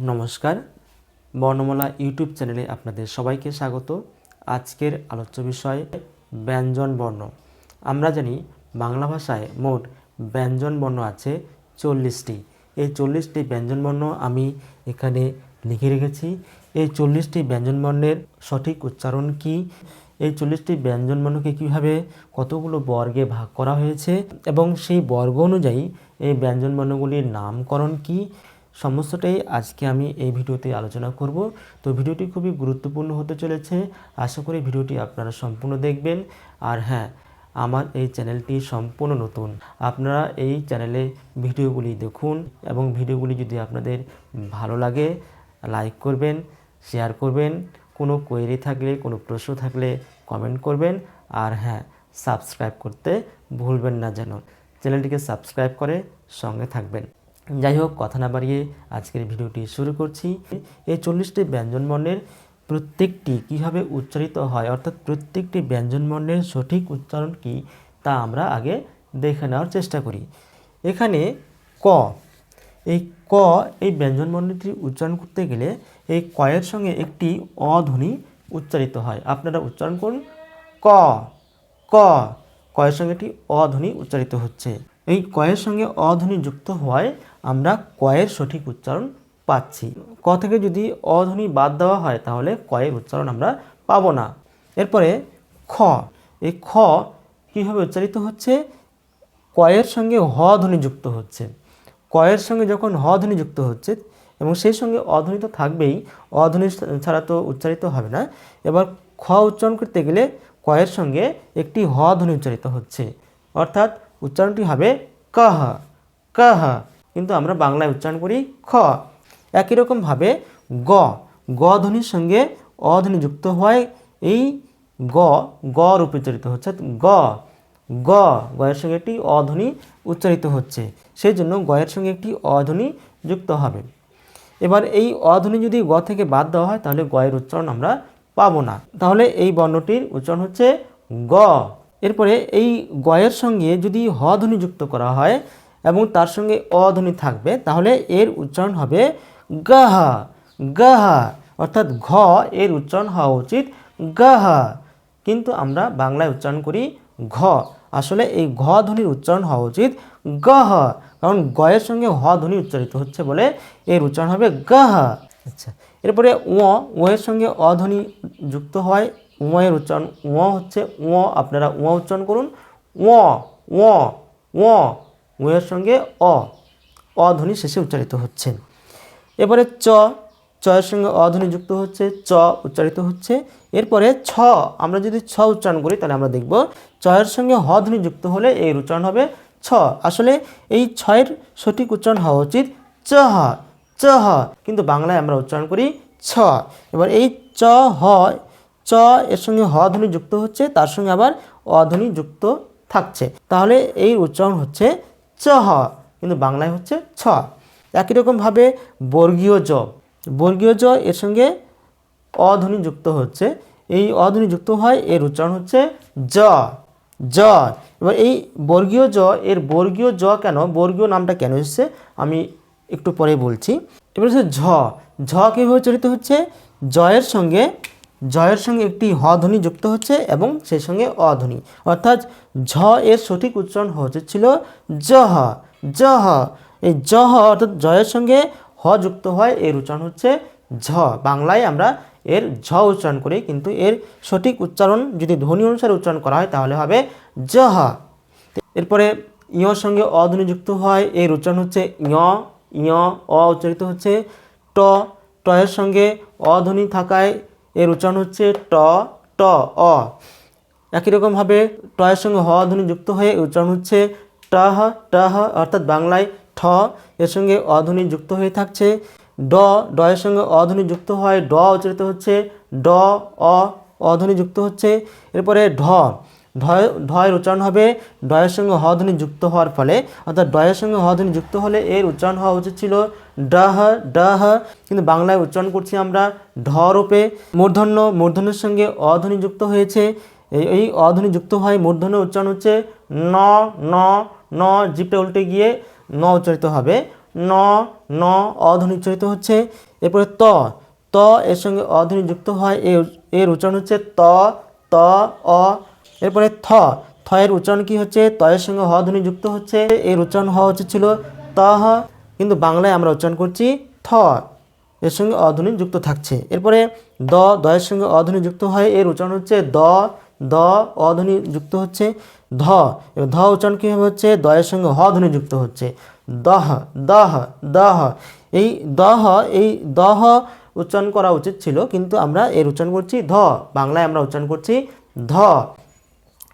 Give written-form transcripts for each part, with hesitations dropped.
নমস্কার, বর্ণমালা ইউটিউব চ্যানেলে আপনাদের সবাইকে স্বাগত। আজকের আলোচ্য বিষয় ব্যঞ্জন বর্ণ। আমরা জানি বাংলা ভাষায় মোট ব্যঞ্জন বর্ণ আছে 40টি। এই 40টি ব্যঞ্জন বর্ণ আমি এখানে লিখে রেখেছি। এই 40টি ব্যঞ্জন বর্ণের সঠিক উচ্চারণ কি, এই 40টি ব্যঞ্জন বর্ণকে কীভাবে কতগুলো বর্গে ভাগ করা হয়েছে এবং সেই বর্গ অনুযায়ী এই ব্যঞ্জন বর্ণগুলির নামকরণ কি, সমস্তটাই আজকে আমি এই ভিডিওতে আলোচনা করব। তো ভিডিওটি খুবই গুরুত্বপূর্ণ হতে চলেছে। আশা করি ভিডিওটি আপনারা সম্পূর্ণ দেখবেন। আর হ্যাঁ, আমার এই চ্যানেলটি সম্পূর্ণ নতুন। আপনারা এই চ্যানেলে ভিডিওগুলি দেখুন এবং ভিডিওগুলি যদি আপনাদের ভালো লাগে লাইক করবেন, শেয়ার করবেন, কোনো কোয়েরি থাকলে, কোনো প্রশ্ন থাকলে কমেন্ট করবেন। আর হ্যাঁ, সাবস্ক্রাইব করতে ভুলবেন না যেন। চ্যানেলটিকে সাবস্ক্রাইব করে সঙ্গে থাকবেন। যাই হোক, কথা না বাড়িয়ে আজকের ভিডিওটি শুরু করছি। এই 40টি ব্যঞ্জন বর্ণের প্রত্যেকটি কীভাবে উচ্চারিত হয়, অর্থাৎ প্রত্যেকটি ব্যঞ্জন বর্ণের সঠিক উচ্চারণ কি তা আমরা আগে দেখে নেওয়ার চেষ্টা করি। এখানে ক, এই ব্যঞ্জন বর্ণটি উচ্চারণ করতে গেলে এই কয়ের সঙ্গে একটি অ ধ্বনি উচ্চারিত হয়। আপনারা উচ্চারণ করুন ক ক, কয়ের সঙ্গে একটি অ ধ্বনি উচ্চারিত হচ্ছে। এই কয়ের সঙ্গে অ ধ্বনি যুক্ত হওয়ায় আমরা কয়ের সঠিক উচ্চারণ পাচ্ছি। ক থেকে যদি অ ধ্বনি বাদ দেওয়া হয় তাহলে কয়ের উচ্চারণ আমরা পাবো না। এরপরে খ, এই খ কীভাবে উচ্চারিত হচ্ছে? কয়ের সঙ্গে হ ধ্বনি যুক্ত হচ্ছে। কয়ের সঙ্গে যখন হ ধ্বনি যুক্ত হচ্ছে এবং সেই সঙ্গে অধ্বনি তো থাকবেই, অধ্বনি ছাড়া তো উচ্চারিত হবে না। এবার খ উচ্চারণ করতে গেলে কয়ের সঙ্গে একটি হ ধ্বনি উচ্চারিত হচ্ছে, অর্থাৎ উচ্চারণটি হবে কহ কহ, কিন্তু আমরা বাংলায় উচ্চারণ করি খ। একই রকমভাবে গ, গ ধ্বনির সঙ্গে অ ধ্বনি যুক্ত হয় এই গ, গ রূপে উচ্চারিত হচ্ছে। গ গ, গয়ের সঙ্গে একটি অধ্বনি উচ্চারিত হচ্ছে, সেই জন্য গয়ের সঙ্গে একটি অধ্বনি যুক্ত হবে। এবার এই অধ্বনি যদি গ থেকে বাদ দেওয়া হয় তাহলে গয়ের উচ্চারণ আমরা পাবো না। তাহলে এই বর্ণটির উচ্চারণ হচ্ছে গ। এরপরে এই গয়ের সঙ্গে যদি হ ধ্বনি যুক্ত করা হয় এবং তার সঙ্গে অধ্বনি থাকবে তাহলে এর উচ্চারণ হবে গহ গহ, অর্থাৎ ঘ এর উচ্চারণ হওয়া উচিত গহ, কিন্তু আমরা বাংলায় উচ্চারণ করি ঘ। আসলে এই ঘ ধ্বনির উচ্চারণ হওয়া উচিত গহ, কারণ গয়ের সঙ্গে হ ধ্বনি উচ্চারিত হচ্ছে বলে এর উচ্চারণ হবে গহ। আচ্ছা, এরপরে ও এর সঙ্গে অধ্বনি যুক্ত হয়, এর উচ্চারণ হচ্ছে আপনারা উচ্চারণ করুন ও এর সঙ্গে অধ্বনি শেষে উচ্চারিত হচ্ছে। এবারে এর সঙ্গে অধ্বনি যুক্ত হচ্ছে, চ উচ্চারিত হচ্ছে। এরপরে ছ, আমরা যদি ছ উচ্চারণ করি তাহলে আমরা দেখব এর সঙ্গে হ ধ্বনি যুক্ত হলে এর উচ্চারণ হবে ছ। আসলে এই ছয়ের সঠিক উচ্চারণ হওয়া উচিত চহ চহ, কিন্তু বাংলায় আমরা উচ্চারণ করি ছ। এবার এই চ এর সঙ্গে হ ধ্বনি যুক্ত হচ্ছে, তার সঙ্গে আবার অধ্বনি যুক্ত থাকছে, তাহলে এই উচ্চারণ হচ্ছে চহ, কিন্তু বাংলায় হচ্ছে ছ। একই রকমভাবে বর্গীয় জ এর সঙ্গে অধ্বনি যুক্ত হচ্ছে, এই অধ্বনি যুক্ত হয় এর উচ্চারণ হচ্ছে জ জ। এবার এই বর্গীয় জ, এর বর্গীয় জ কেন, বর্গীয় নামটা কেন এসেছে আমি একটু পরে বলছি। এবার হচ্ছে ঝ কীভাবে উচ্চারিত হচ্ছে? জয়ের সঙ্গে একটি হ ধ্বনি যুক্ত হচ্ছে এবং সেই সঙ্গে অধ্বনি, অর্থাৎ ঝ এর সঠিক উচ্চারণ হচ্ছিল জহ জহ। এই জহ অর্থাৎ জয়ের সঙ্গে হ যুক্ত হয় এর উচ্চারণ হচ্ছে ঝ। বাংলায় আমরা এর ঝ উচ্চারণ করি, কিন্তু এর সঠিক উচ্চারণ যদি ধ্বনি অনুসারে উচ্চারণ করা হয় তাহলে হবে জহ। এরপরে ইয়র সঙ্গে অধ্বনি যুক্ত হয়, এর উচ্চারণ হচ্ছে উচ্চারিত হচ্ছে ট এর সঙ্গে অধ্বনি থাকায় এর উচ্চারণ হচ্ছে ট অ। একই রকমভাবে ট এর সঙ্গে হ ধ্বনি যুক্ত হয়ে উচ্চারণ হচ্ছে টহ, অর্থাৎ বাংলায় ঠ এর সঙ্গে অধ্বনি যুক্ত হয়ে থাকছে। ড এর সঙ্গে অধ্বনি যুক্ত হয়, ড উচ্চারিত হচ্ছে ড অ, অধ্বনি যুক্ত হচ্ছে। এরপরে ঢ এর উচ্চারণ হবে ড এর সঙ্গে হ ধ্বনি যুক্ত হওয়ার ফলে, অর্থাৎ ড এর সঙ্গে হ ধ্বনি যুক্ত হলে এর উচ্চারণ হওয়া উচিত ছিল ডহ, কিন্তু বাংলায় উচ্চারণ করছি আমরা ঢ রূপে। মূর্ধন্যের সঙ্গে অধ্বনি যুক্ত হয়েছে, এই অধ্বনি যুক্ত হয়, মূর্ধন্য উচ্চারণ হচ্ছে ন, জিভটা উল্টে গিয়ে ন উচ্চারিত হবে ন ন অধ্বনি উচ্চারিত হচ্ছে। এরপরে ত ত এর সঙ্গে অধ্বনি যুক্ত হয়, এর উচ্চারণ হচ্ছে ত ত অ। এরপরে থ থ এর উচ্চারণ কি হচ্ছে, ত এর সঙ্গে হ ধ্বনি যুক্ত হচ্ছে, এর উচ্চারণ হওয়া উচিত ছিল তহ, কিন্তু বাংলায় আমরা উচ্চারণ করছি থ, এর সঙ্গে অধ্বনি যুক্ত থাকছে। এরপরে দ এর সঙ্গে অধ্বনি যুক্ত হয়, এর উচ্চারণ হচ্ছে দ দ অধ্বনি যুক্ত হচ্ছে। ধ ধ উচ্চারণ কীভাবে হচ্ছে, দ এর সঙ্গে হ ধ্বনি যুক্ত হচ্ছে, দহ দহ দহ। এই দহ উচ্চারণ করা উচিত ছিল, কিন্তু আমরা এর উচ্চারণ করছি ধ, বাংলায় আমরা উচ্চারণ করছি ধ।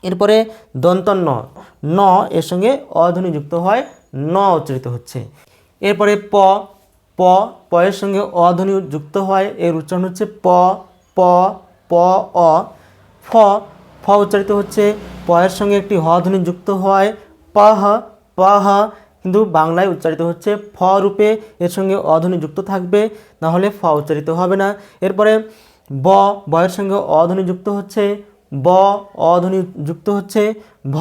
এরপরে দন্ত ন ন এর সঙ্গে অধ্বনি যুক্ত হয়, ন উচ্চারিত হচ্ছে। এরপরে প প প এর সঙ্গে অধ্বনি যুক্ত হয়, এর উচ্চারণ হচ্ছে প প প অ। ফ ফ উচ্চারিত হচ্ছে, প এর সঙ্গে একটি হ ধ্বনি যুক্ত হয়, পহ পহ, কিন্তু বাংলায় উচ্চারিত হচ্ছে ফ রূপে, এর সঙ্গে অধ্বনি যুক্ত থাকবে, না হলে ফ উচ্চারিত হবে না। এরপরে ব এর সঙ্গে অধ্বনি যুক্ত হচ্ছে, ব অধ্বনি যুক্ত হচ্ছে, ভ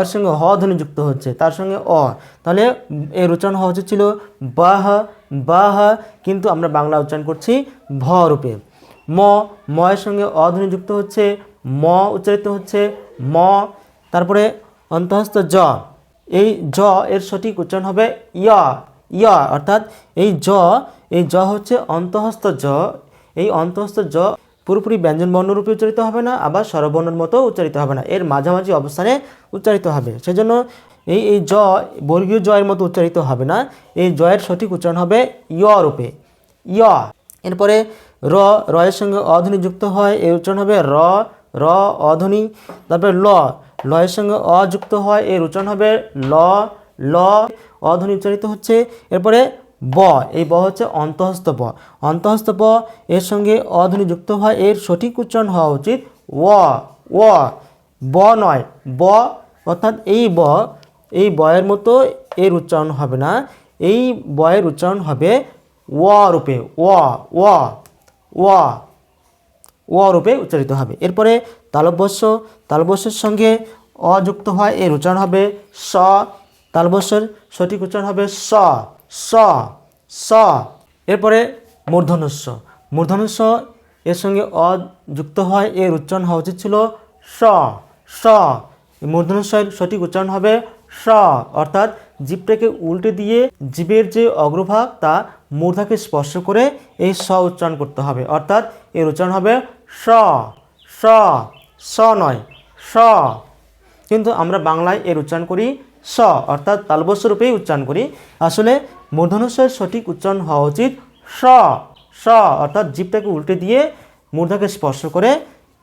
এর সঙ্গে হ ধ্বনি যুক্ত হচ্ছে, তার সঙ্গে অ, তাহলে এর উচ্চারণ হওয়া উচিত ছিল বাহ বাহ, কিন্তু আমরা বাংলা উচ্চারণ করছি ভ রূপে। ম এর সঙ্গে অধ্বনি যুক্ত হচ্ছে, ম উচ্চারিত হচ্ছে ম। তারপরে অন্তঃস্থ জ, এই জ এর সঠিক উচ্চারণ হবে ইয়া ইয়া, অর্থাৎ এই জ হচ্ছে অন্তঃস্থ জ। এই অন্তঃস্থ জ পুরোপুরি ব্যঞ্জন বর্ণরূপে উচ্চারিত হবে না, আবার স্বরবর্ণের মতো উচ্চারিত হবে না, এর মাঝামাঝি অবস্থানে উচ্চারিত হবে। সেজন্য এই জ বর্গীয় জ এর মতো উচ্চারিত হবে না, এই জয়ের সঠিক উচ্চারণ হবে ইয় রূপে, ইয়। এরপরে র এর সঙ্গে অধ্বনি যুক্ত হয়, এর উচ্চারণ হবে র র অধ্বনি। তারপরে ল এর সঙ্গে অ যুক্ত হয়, এর উচ্চারণ হবে ল ল অধ্বনি উচ্চারিত হচ্ছে। এরপরে ব, এই ব হচ্ছে অন্তঃস্থ ব, অন্তঃস্থ ব এর সঙ্গে অধ্বনি যুক্ত হয়, এর সঠিক উচ্চারণ হওয়া উচিত ও ব নয় ব, অর্থাৎ এই ব এর মতো এর উচ্চারণ হবে না, এই ব এর উচ্চারণ হবে ও রূপে, ও রূপে উচ্চারিত হবে। এরপরে তালব্যস্যের সঙ্গে অ যুক্ত হয়, এর উচ্চারণ হবে স, তালব্যস্যের সঠিক উচ্চারণ হবে স স স। এরপরে মূর্ধন্যস্ব এর সঙ্গে অ যুক্ত হয়, এর উচ্চারণ হওয়া উচিত ছিল স স। মূর্ধন্যস্বের সঠিক উচ্চারণ হবে স, অর্থাৎ জিভটাকে উল্টে দিয়ে জিভের যে অগ্রভাগ তা মূর্ধাকে স্পর্শ করে এই স উচ্চারণ করতে হবে, অর্থাৎ এর উচ্চারণ হবে স স স নয় স, কিন্তু আমরা বাংলায় এর উচ্চারণ করি স, অর্থাৎ তালব্যস্য রূপেই উচ্চারণ করি। আসলে মূর্ধন্যস্বের সঠিক উচ্চারণ হওয়া উচিত স স, অর্থাৎ জিভটাকে উল্টে দিয়ে মূর্ধাকে স্পর্শ করে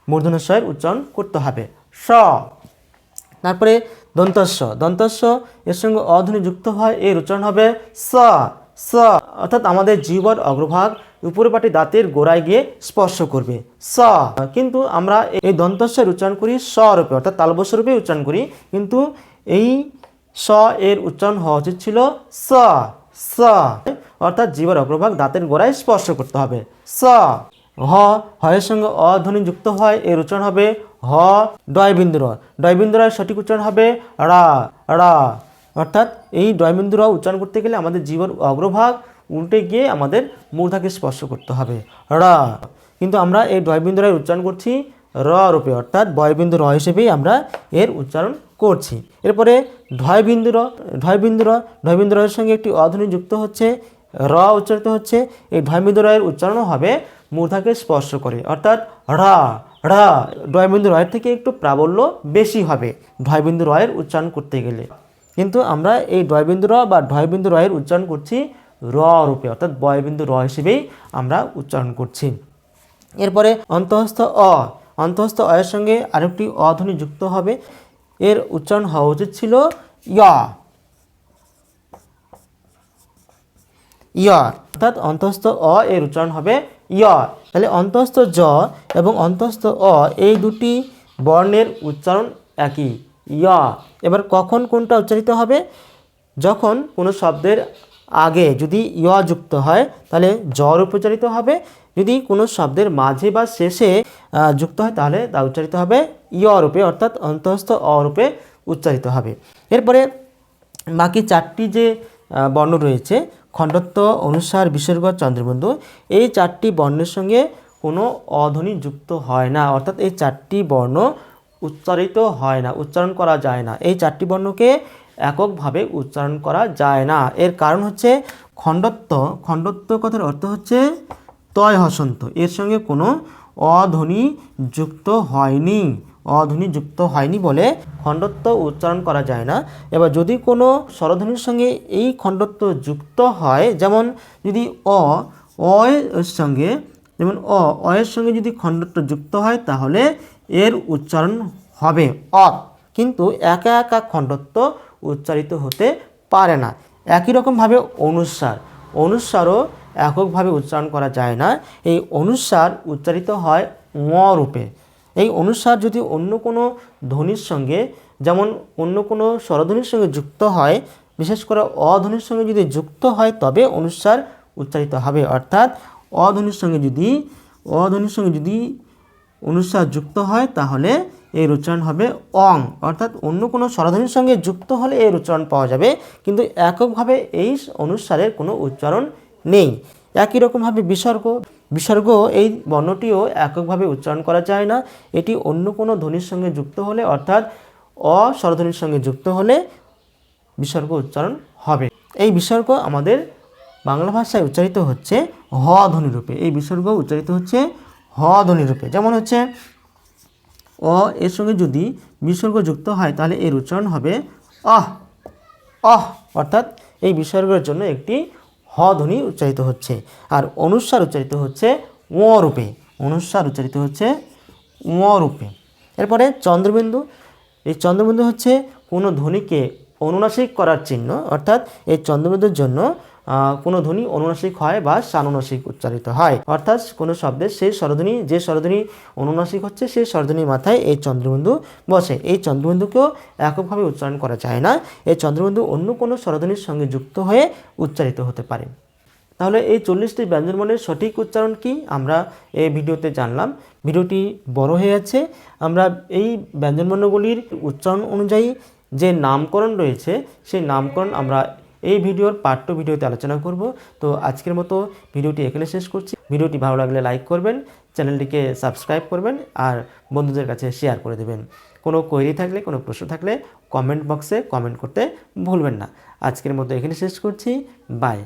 মূর্ধন্যস্বের উচ্চারণ করতে হবে স। তারপরে দন্তস্ব এর সঙ্গে অধ্বনি যুক্ত হয়, এর উচ্চারণ হবে স স, অর্থাৎ আমাদের জিহ্বার অগ্রভাগ উপরে পাটি দাঁতের গোড়ায় গিয়ে স্পর্শ করবে স, কিন্তু আমরা এই দন্তস্বের উচ্চারণ করি স রূপে, অর্থাৎ তালব্যস্য রূপে উচ্চারণ করি, কিন্তু এই স এর উচ্চারণ হওয়া উচিত ছিল স স, অর্থাৎ জিহ্বার অগ্রভাগ দাঁতের গোড়ায় স্পর্শ করতে হবে স। হ এর সঙ্গে অধ্বনি যুক্ত হয়, এর উচ্চারণ হবে হ, ডয়বিন্দু র সঠিক উচ্চারণ হবে রা রা, অর্থাৎ এই ডয়বিন্দু র উচ্চারণ করতে গেলে আমাদের জিহ্বার অগ্রভাগ উল্টে গিয়ে আমাদের মূর্ধাকে স্পর্শ করতে হবে রা, কিন্তু আমরা এই ডয়বিন্দু র উচ্চারণ করছি র রূপে, অর্থাৎ বয়বিন্দু র হিসেবেই আমরা এর উচ্চারণ করছি। এরপরে ঢয়বিন্দু র এর সঙ্গে একটি অধ্বনি যুক্ত হচ্ছে, র উচ্চারিত হচ্ছে, এই ঢয়বিন্দু র এর উচ্চারণও হবে মূর্ধাকে স্পর্শ করে, অর্থাৎ রা রা। ডয়বিন্দু র এর থেকে একটু প্রাবল্য বেশি হবে ঢয়বিন্দু র এর উচ্চারণ করতে গেলে, কিন্তু আমরা এই ডয়বিন্দু র বা ঢয়বিন্দু র এর উচ্চারণ করছি র রূপে, অর্থাৎ বয়বিন্দু র হিসেবেই আমরা উচ্চারণ করছি। এরপরে অন্তঃস্থ অ এর সঙ্গে আরেকটি অধ্বনি যুক্ত হবে, এর উচ্চারণ হওয়া উচিত ছিল ইয়া ইয়া, অর্থাৎ অন্তঃস্থ অ এর উচ্চারণ হবে ইয়া। তাহলে অন্তঃস্থ জ এবং অন্তঃস্থ অ এই দুটি বর্ণের উচ্চারণ একই ইয়া। এবার কখন কোনটা উচ্চারিত হবে, যখন কোনো শব্দের আগে যদি ইয়া যুক্ত হয় তাহলে জ রূপে উচ্চারিত হবে, যদি কোনো শব্দের মাঝে বা শেষে যুক্ত হয় তাহলে তা উচ্চারিত হবে ইয় রূপে, অর্থাৎ অন্তঃস্থ অ রূপে উচ্চারিত হবে। এরপরে বাকি চারটি যে বর্ণ রয়েছে খণ্ডত্ব, অনুস্বার, বিসর্গ, চন্দ্রবিন্দু। এই 4টি বর্ণের সঙ্গে কোনো অধ্বনি যুক্ত হয় না, অর্থাৎ এই 4টি বর্ণ উচ্চারিত হয় না, উচ্চারণ করা যায় না। এই 4টি বর্ণকে এককভাবে উচ্চারণ করা যায় না। এর কারণ হচ্ছে খণ্ডত্ব। খণ্ডত্ব কথার অর্থ হচ্ছে তয় হসন্ত, এর সঙ্গে কোনো অধ্বনি যুক্ত হয়নি, অধ্বনি যুক্ত হয়নি বলে খণ্ডত্ব উচ্চারণ করা যায় না। এবার যদি কোনো স্বরধ্বনির সঙ্গে এই খণ্ডত্ব যুক্ত হয়, যেমন যদি এর সঙ্গে, যেমন এর সঙ্গে যদি খণ্ডত্ব যুক্ত হয় তাহলে এর উচ্চারণ হবে অ, কিন্তু একা একা খণ্ডত্ব উচ্চারিত হতে পারে না। একই রকমভাবে অনুস্বারও এককভাবে উচ্চারণ করা যায় না। এই অনুস্বার উচ্চারিত হয় ঙ রূপে। এই অনুস্বার যদি অন্য কোনো ধ্বনির সঙ্গে, যেমন অন্য কোনো স্বরধ্বনির সঙ্গে যুক্ত হয়, বিশেষ করে অধ্বনির সঙ্গে যদি যুক্ত হয় তবে অনুস্বার উচ্চারিত হবে। অর্থাৎ অধ্বনির সঙ্গে যদি অনুস্বার যুক্ত হয় তাহলে এর উচ্চারণ হবে অং, অর্থাৎ অন্য কোনো স্বরধ্বনির সঙ্গে যুক্ত হলে এর উচ্চারণ পাওয়া যাবে, কিন্তু এককভাবে এই অনুস্বারের কোনো উচ্চারণ নেই। একই রকমভাবে বিসর্গ এই বর্ণটিও এককভাবে উচ্চারণ করা যায় না। এটি অন্য কোনো ধ্বনির সঙ্গে যুক্ত হলে, অর্থাৎ স্বরধ্বনির সঙ্গে যুক্ত হলে বিসর্গ উচ্চারণ হবে। এই বিসর্গ আমাদের বাংলা ভাষায় উচ্চারিত হচ্ছে হ ধ্বনি রূপে। এই বিসর্গ উচ্চারিত হচ্ছে হ ধ্বনি রূপে। যেমন হচ্ছে এর সঙ্গে যদি বিসর্গ যুক্ত হয় তাহলে এর উচ্চারণ হবে অহ, অর্থাৎ এই বিসর্গের জন্য একটি হ ধ্বনি উচ্চারিত হচ্ছে। আর অনুস্বার উচ্চারিত হচ্ছে ঙ রূপে, অনুস্বার উচ্চারিত হচ্ছে ঙ রূপে। এরপরে চন্দ্রবিন্দু। এই চন্দ্রবিন্দু হচ্ছে কোনো ধ্বনিকে অনুনাসিক করার চিহ্ন, অর্থাৎ এই চন্দ্রবিন্দুর জন্য কোনো ধ্বনি অনুনাসিক হয় বা সানুনাসিক উচ্চারিত হয়, অর্থাৎ কোনো শব্দের সেই স্বরধ্বনি, যে স্বরধ্বনি অনুনাসিক হচ্ছে সেই স্বরধ্বনির মাথায় এই চন্দ্রবিন্দু বসে। এই চন্দ্রবিন্দুকেও এককভাবে উচ্চারণ করা যায় না, এই চন্দ্রবিন্দু অন্য কোনো স্বরধ্বনির সঙ্গে যুক্ত হয়ে উচ্চারিত হতে পারে। তাহলে এই 40টি ব্যঞ্জনবর্ণের সঠিক উচ্চারণ কি আমরা এই ভিডিওতে জানলাম। ভিডিওটি বড় হয়ে যাচ্ছে, আমরা এই ব্যঞ্জনবর্ণগুলির উচ্চারণ অনুযায়ী যে নামকরণ রয়েছে সেই নামকরণ আমরা এই ভিডিওর পার্ট 2 ভিডিওতে আলোচনা করব। তো আজকের মতো ভিডিওটি এখানে শেষ করছি। ভিডিওটি ভালো লাগলে লাইক করবেন, চ্যানেলটিকে সাবস্ক্রাইব করবেন আর বন্ধুদের কাছে শেয়ার করে দেবেন। কোনো কোয়েরি থাকলে, কোনো প্রশ্ন থাকলে কমেন্ট বক্সে কমেন্ট করতে ভুলবেন না। আজকের মতো এখানে শেষ করছি। বাই।